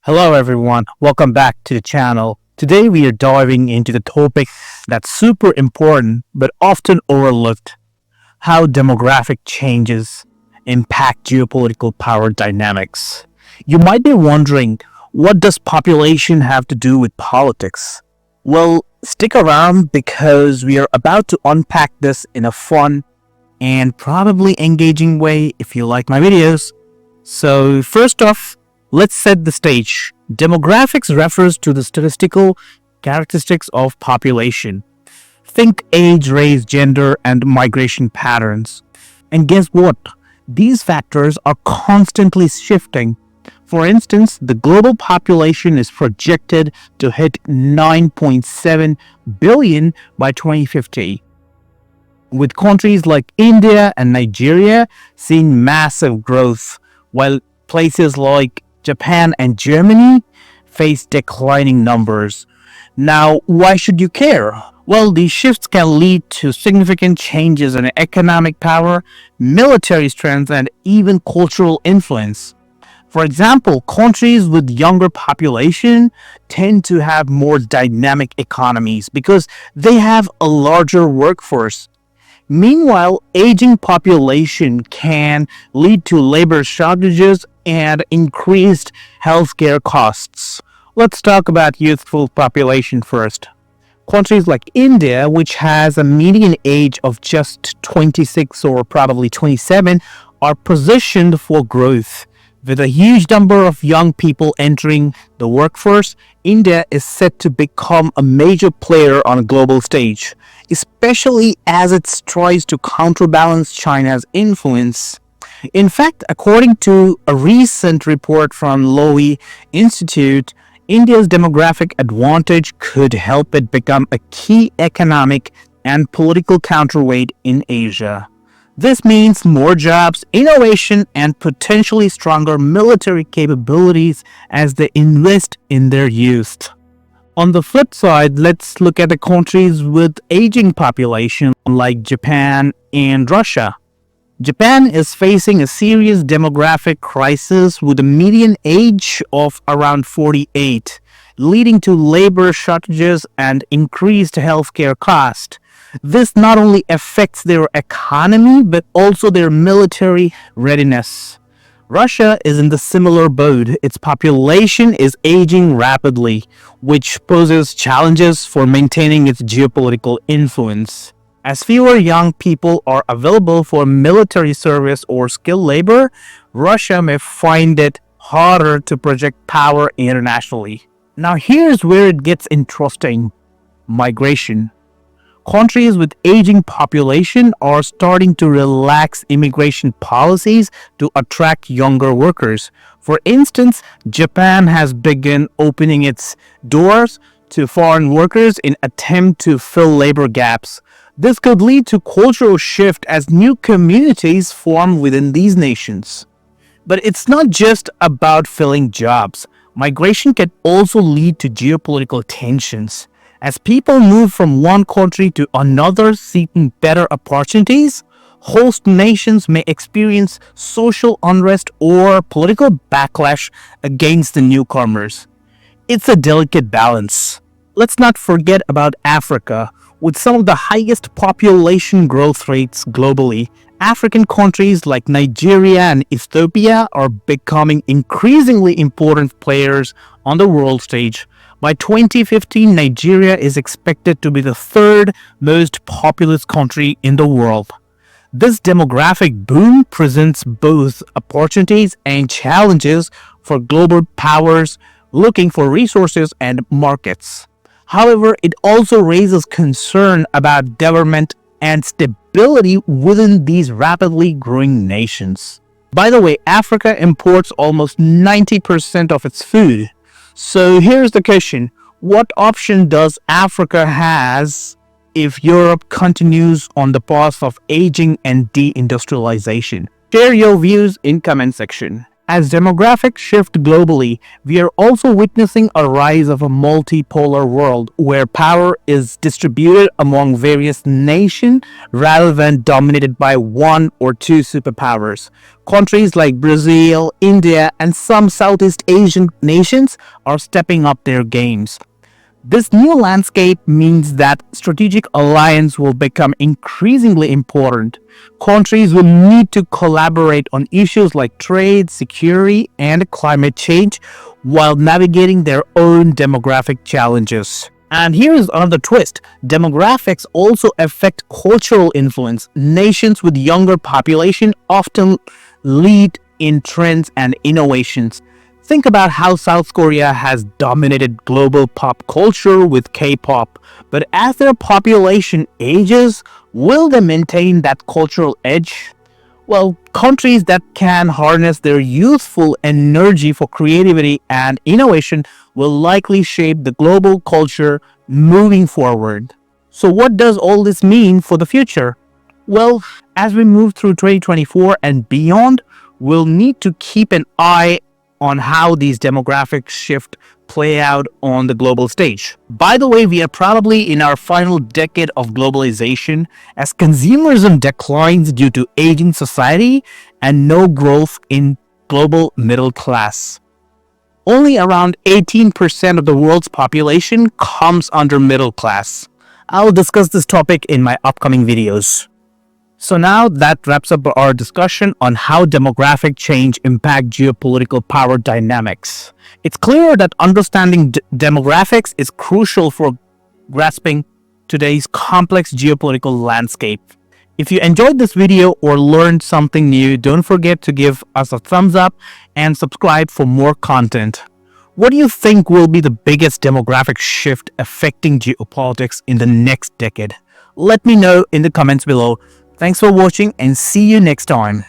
Hello everyone, welcome back to the channel. Today we are diving into the topic that's super important but often overlooked: how demographic changes impact geopolitical power dynamics. You might be wondering, what does population have to do with politics? Well, stick around because we are about to unpack this in a fun and probably engaging way if you like my videos. So, first off, let's set the stage. Demographics refers to the statistical characteristics of population. Think age, race, gender, and migration patterns. And guess what? These factors are constantly shifting. For instance, the global population is projected to hit 9.7 billion by 2050, with countries like India and Nigeria seeing massive growth, while places like Japan and Germany face declining numbers. Now, why should you care? Well, these shifts can lead to significant changes in economic power, military strength, and even cultural influence. For example, countries with younger population tend to have more dynamic economies because they have a larger workforce. Meanwhile, aging population can lead to labor shortages and increased healthcare costs. Let's talk about youthful population first. Countries like India, which has a median age of just 26 or probably 27, are positioned for growth. With a huge number of young people entering the workforce, India is set to become a major player on a global stage, especially as it tries to counterbalance China's influence. In fact, according to a recent report from Lowy Institute, India's demographic advantage could help it become a key economic and political counterweight in Asia. This means more jobs, innovation, and potentially stronger military capabilities as they invest in their youth. On the flip side, let's look at the countries with aging population like Japan and Russia. Japan is facing a serious demographic crisis with a median age of around 48, leading to labor shortages and increased healthcare costs. This not only affects their economy but also their military readiness. Russia is in the similar boat. Its population is aging rapidly, which poses challenges for maintaining its geopolitical influence. As fewer young people are available for military service or skilled labor, Russia may find it harder to project power internationally. Now here's where it gets interesting: migration. Countries with aging population are starting to relax immigration policies to attract younger workers. For instance, Japan has begun opening its doors to foreign workers in attempt to fill labor gaps. This could lead to cultural shift as new communities form within these nations. But it's not just about filling jobs. Migration can also lead to geopolitical tensions. As people move from one country to another seeking better opportunities, host nations may experience social unrest or political backlash against the newcomers. It's a delicate balance. Let's not forget about Africa. With some of the highest population growth rates globally, African countries like Nigeria and Ethiopia are becoming increasingly important players on the world stage. By 2050, Nigeria is expected to be the third most populous country in the world. This demographic boom presents both opportunities and challenges for global powers looking for resources and markets. However, it also raises concern about government and stability within these rapidly growing nations. By the way, Africa imports almost 90% of its food. So here's the question: what option does Africa has if Europe continues on the path of aging and deindustrialization? Share your views in comment section. As demographics shift globally, we are also witnessing a rise of a multipolar world where power is distributed among various nations rather than dominated by one or two superpowers. Countries like Brazil, India, and some Southeast Asian nations are stepping up their games. This new landscape means that strategic alliance will become increasingly important. Countries will need to collaborate on issues like trade, security, and climate change while navigating their own demographic challenges. And here is another twist. Demographics also affect cultural influence. Nations with younger population often lead in trends and innovations. Think about how South Korea has dominated global pop culture with K-pop, but as their population ages, will they maintain that cultural edge? Well, countries that can harness their youthful energy for creativity and innovation will likely shape the global culture moving forward. So, what does all this mean for the future? Well, as we move through 2024 and beyond, we'll need to keep an eye on how these demographic shifts play out on the global stage. By the way, we are probably in our final decade of globalization as consumerism declines due to aging society and no growth in global middle class. Only around 18% of the world's population comes under middle class. I'll discuss this topic in my upcoming videos. So now that wraps up our discussion on how demographic change impact geopolitical power dynamics. It's clear that understanding demographics is crucial for grasping today's complex geopolitical landscape. If you enjoyed this video or learned something new, don't forget to give us a thumbs up and subscribe for more content. What do you think will be the biggest demographic shift affecting geopolitics in the next decade? Let me know in the comments below. Thanks for watching and see you next time.